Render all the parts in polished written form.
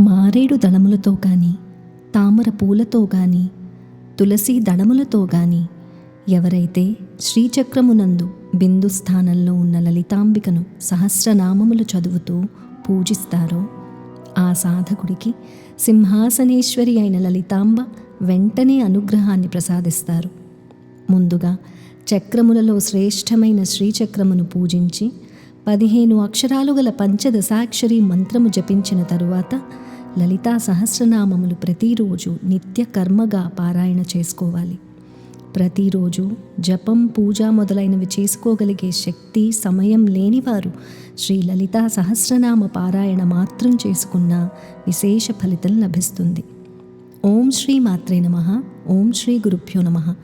మారేడు దళములతో కానీ, తామర పూలతో కానీ, తులసి దళములతో కానీ ఎవరైతే శ్రీచక్రమునందు బిందు స్థానంలో ఉన్న లలితాంబికను సహస్రనామములు చదువుతూ పూజిస్తారో ఆ సాధకుడికి సింహాసనేశ్వరి అయిన లలితాంబ వెంటనే అనుగ్రహాన్ని ప్రసాదిస్తారు. ముందుగా చక్రములలో శ్రేష్టమైన శ్రీచక్రమును పూజించి 15 అక్షరాలు గల పంచదశాక్షరి మంత్రము జపించిన తరువాత లలితా సహస్రనామములు ప్రతిరోజు నిత్య కర్మగా పారాయణ చేసుకోవాలి. ప్రతిరోజు జపం, పూజ మొదలైనవి చేసుకోగలిగే శక్తి, సమయం లేనివారు శ్రీ లలితా సహస్రనామ పారాయణ మాత్రం చేసుకున్న విశేష ఫలితం లభిస్తుంది. ఓం శ్రీ మాత్రే నమః. ఓం శ్రీ గురుభ్యో నమః.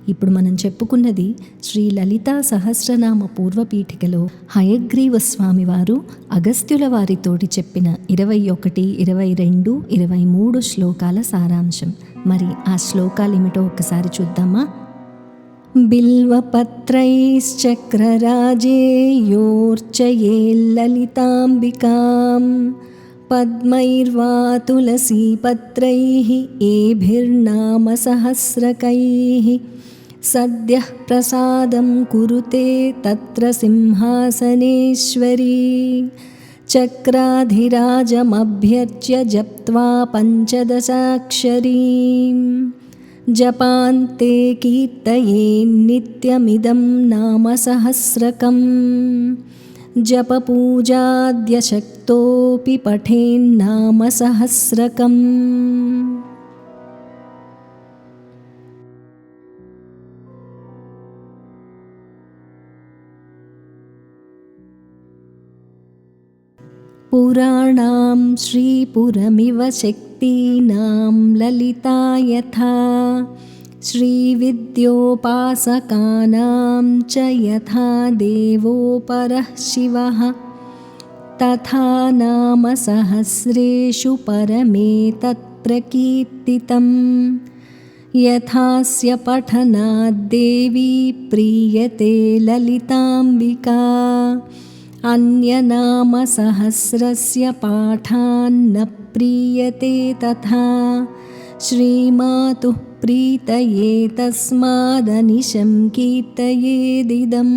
ఇప్పుడు మనం చెప్పుకున్నది శ్రీ లలితా సహస్రనామ పూర్వపీఠికలో హయగ్రీవ స్వామివారు అగస్త్యుల వారితోటి చెప్పిన 21, 22, 23 శ్లోకాల సారాంశం. మరి ఆ శ్లోకాలేమిటో ఒక్కసారి చూద్దామా? బిల్వపత్రైశ్చక్రరాజే యోర్చయే లలితాంబికాం పద్మైర్వా తులసీపత్రైః ఏభిర్నామ సహస్రకైః సద్యః ప్రసాదం కురుతే తత్ర సింహాసనేశ్వరీ చక్రాధిరాజమభ్యర్చ్య జప్త్వా పంచదశాక్షరీం జపాంతే కీర్తయేన్నిత్యమిదం నామ సహస్రకం జపపూజాద్యశక్తోపి పఠేన్నామ సహస్రకం. పురాణాం శ్రీపురమివ శక్తీనాం లలితా యథా శ్రీవిద్యోపాసకానాం చ యథా దేవో పరః శివః తథా నామ సహస్రేషు పరమేతత్ ప్రకీర్తితం యథాస్య పఠనాద్దేవీ ప్రీయతే లలితాంబికా అన్యనామ సహస్రస్య పాఠాన్న ప్రీయతే తథా శ్రీమాతుః ప్రీతయే తస్మాదనిశం కీర్తయేదిదం.